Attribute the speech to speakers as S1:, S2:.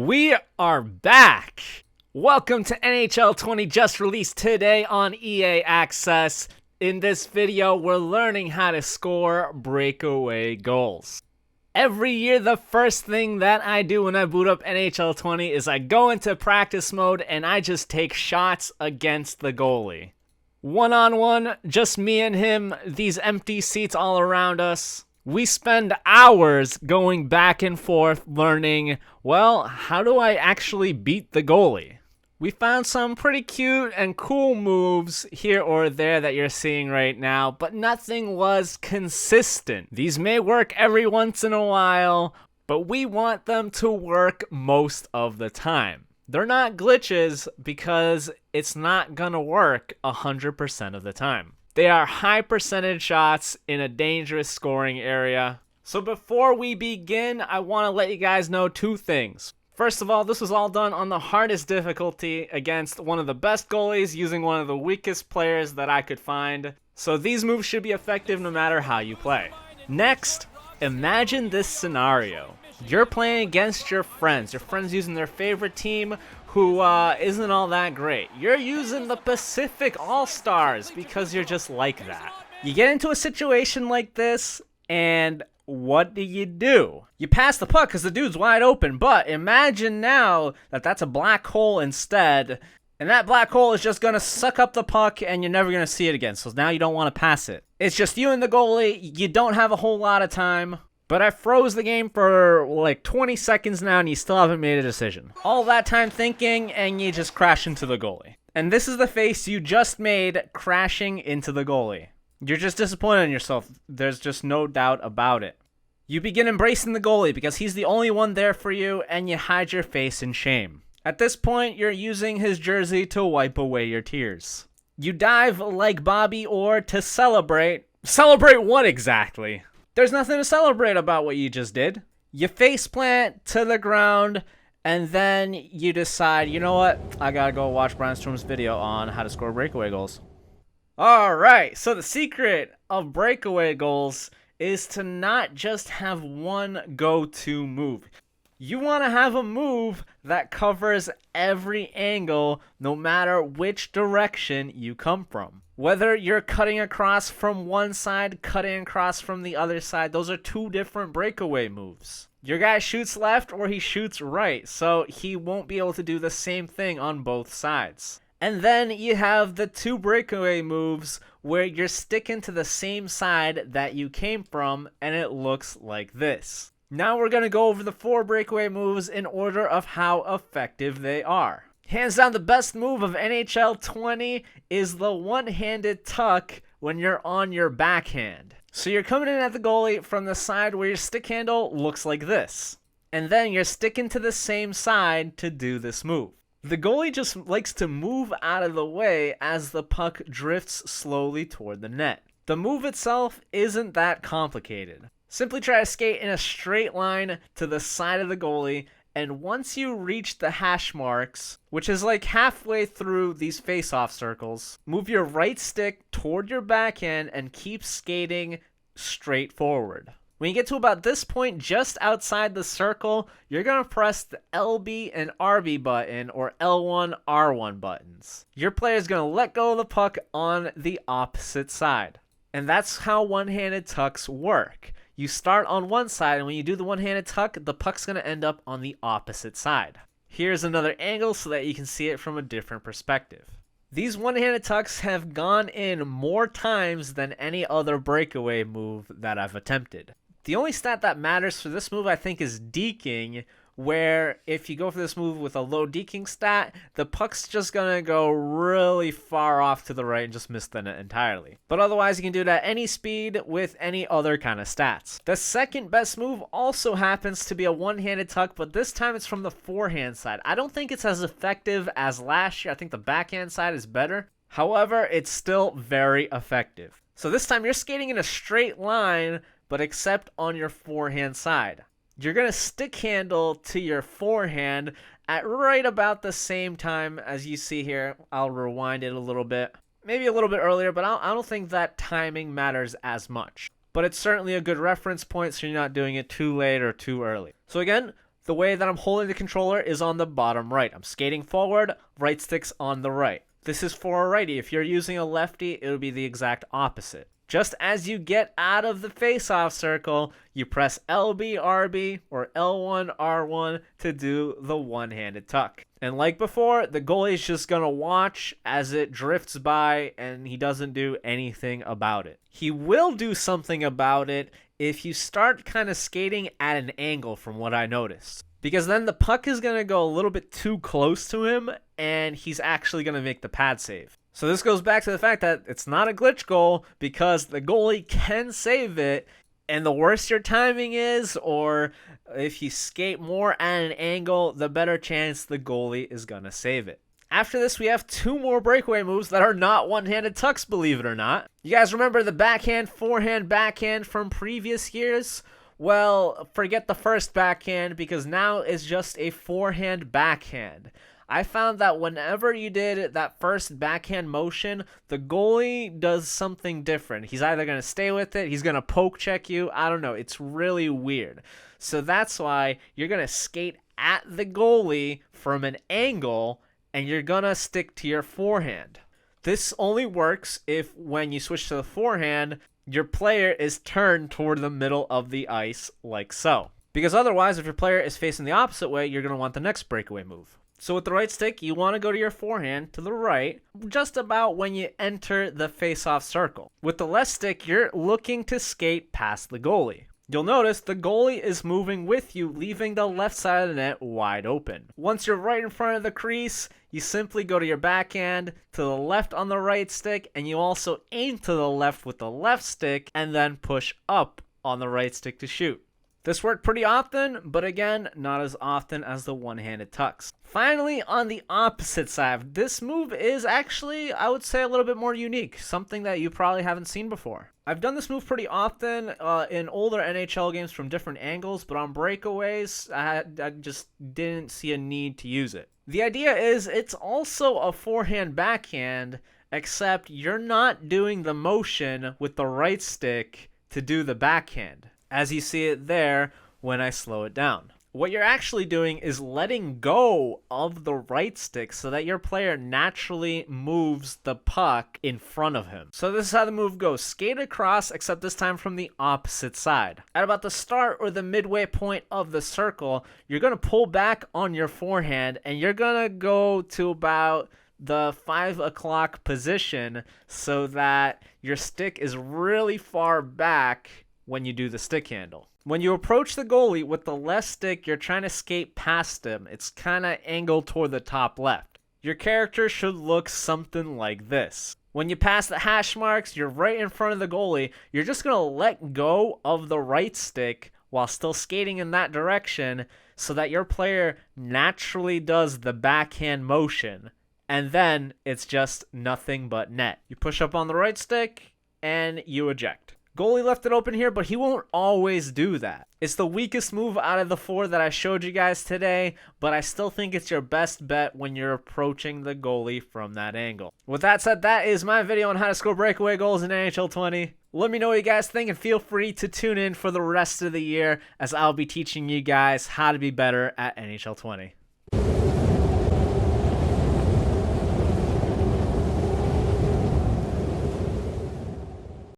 S1: We are back! Welcome to NHL 20, just released today on EA Access. In this video, we're learning how to score breakaway goals. Every year, the first thing that I do when I boot up NHL 20 is I go into practice mode and I just take shots against the goalie. One-on-one, just me and him, these empty seats all around us. We spend hours going back and forth learning, well, how do I actually beat the goalie? We found some pretty cute and cool moves here or there that you're seeing right now, but nothing was consistent. These may work every once in a while, but we want them to work most of the time. They're not glitches because it's not gonna work 100% of the time. They are high percentage shots in a dangerous scoring area. So before we begin, I want to let you guys know two things. First of all, this was all done on the hardest difficulty against one of the best goalies using one of the weakest players that I could find. So these moves should be effective no matter how you play. Next, imagine this scenario. You're playing against your friends using their favorite team who isn't all that great. You're using the Pacific All-Stars because you're just like that. You get into a situation like this, and what do? You pass the puck because the dude's wide open, but imagine now that that's a black hole instead, and that black hole is just going to suck up the puck and you're never going to see it again, so now you don't want to pass it. It's just you and the goalie, you don't have a whole lot of time. But I froze the game for like 20 seconds now and you still haven't made a decision. All that time thinking and you just crash into the goalie. And this is the face you just made crashing into the goalie. You're just disappointed in yourself. There's just no doubt about it. You begin embracing the goalie because he's the only one there for you and you hide your face in shame. At this point, you're using his jersey to wipe away your tears. You dive like Bobby Orr to celebrate. Celebrate what exactly? There's nothing to celebrate about what you just did. You faceplant to the ground, and then you decide, you know what? I gotta go watch Brian Strom's video on how to score breakaway goals. Alright, so the secret of breakaway goals is to not just have one go-to move. You want to have a move that covers every angle, no matter which direction you come from. Whether you're cutting across from one side, cutting across from the other side, those are two different breakaway moves. Your guy shoots left or he shoots right, so he won't be able to do the same thing on both sides. And then you have the two breakaway moves where you're sticking to the same side that you came from, and it looks like this. Now we're going to go over the 4 breakaway moves in order of how effective they are. Hands down, the best move of NHL 20 is the one-handed tuck when you're on your backhand. So you're coming in at the goalie from the side where your stick handle looks like this. And then you're sticking to the same side to do this move. The goalie just likes to move out of the way as the puck drifts slowly toward the net. The move itself isn't that complicated. Simply try to skate in a straight line to the side of the goalie, and once you reach the hash marks, which is like halfway through these face-off circles, move your right stick toward your backhand and keep skating straight forward. When you get to about this point just outside the circle, you're going to press the LB and RB button or L1, R1 buttons. Your player is going to let go of the puck on the opposite side. And that's how one-handed tucks work. You start on one side, and when you do the one-handed tuck, the puck's going to end up on the opposite side. Here's another angle so that you can see it from a different perspective. These one-handed tucks have gone in more times than any other breakaway move that I've attempted. The only stat that matters for this move, I think, is deking, where if you go for this move with a low deking stat, the puck's just going to go really far off to the right and just miss the net entirely. But otherwise, you can do it at any speed with any other kind of stats. The second best move also happens to be a one-handed tuck, but this time it's from the forehand side. I don't think it's as effective as last year. I think the backhand side is better. However, it's still very effective. So this time you're skating in a straight line, but except on your forehand side. You're going to stick handle to your forehand at right about the same time as you see here. I'll rewind it a little bit. Maybe a little bit earlier, but I don't think that timing matters as much. But it's certainly a good reference point so you're not doing it too late or too early. So again, The way that I'm holding the controller is on the bottom right. I'm skating forward, right stick's on the right. This is for a righty. If you're using a lefty, it would be the exact opposite. Just as you get out of the face-off circle, you press LB, RB, or L1, R1 to do the one-handed tuck. And like before, the goalie's just going to watch as it drifts by, and he doesn't do anything about it. He will do something about it if you start kind of skating at an angle, from what I noticed. Because then the puck is going to go a little bit too close to him, and he's actually going to make the pad save. So this goes back to the fact that it's not a glitch goal because the goalie can save it, and the worse your timing is, or if you skate more at an angle, the better chance the goalie is going to save it. After this, we have 2 more breakaway moves that are not one-handed tucks, believe it or not. You guys remember the backhand, forehand, backhand from previous years? Well, forget the first backhand because now it's just a forehand backhand. I found that whenever you did that first backhand motion, the goalie does something different. He's either going to stay with it, he's going to poke check you, I don't know. It's really weird. So that's why you're going to skate at the goalie from an angle, and you're going to stick to your forehand. This only works if when you switch to the forehand, your player is turned toward the middle of the ice like so. Because otherwise, if your player is facing the opposite way, you're going to want the next breakaway move. So with the right stick, you want to go to your forehand to the right, just about when you enter the face-off circle. With the left stick, you're looking to skate past the goalie. You'll notice the goalie is moving with you, leaving the left side of the net wide open. Once you're right in front of the crease, you simply go to your backhand, to the left on the right stick, and you also aim to the left with the left stick, and then push up on the right stick to shoot. This worked pretty often, but again, not as often as the one-handed tucks. Finally, on the opposite side, this move is actually, I would say, a little bit more unique, something that you probably haven't seen before. I've done this move pretty often in older NHL games from different angles, but on breakaways, I just didn't see a need to use it. The idea is it's also a forehand backhand, except you're not doing the motion with the right stick to do the backhand, as you see it there when I slow it down. What you're actually doing is letting go of the right stick so that your player naturally moves the puck in front of him. So this is how the move goes. Skate across, except this time from the opposite side. At about the start or the midway point of the circle, you're going to pull back on your forehand, and you're going to go to about the 5 o'clock position so that your stick is really far back when you do the stick handle. When you approach the goalie with the left stick, you're trying to skate past him. It's kind of angled toward the top left. Your character should look something like this. When you pass the hash marks, you're right in front of the goalie. You're just going to let go of the right stick while still skating in that direction so that your player naturally does the backhand motion. And then it's just nothing but net. You push up on the right stick and you eject. Goalie left it open here, but he won't always do that. It's the weakest move out of the 4 that I showed you guys today, but I still think it's your best bet when you're approaching the goalie from that angle. With that said, that is my video on how to score breakaway goals in NHL 20. Let me know what you guys think, and feel free to tune in for the rest of the year as I'll be teaching you guys how to be better at NHL 20.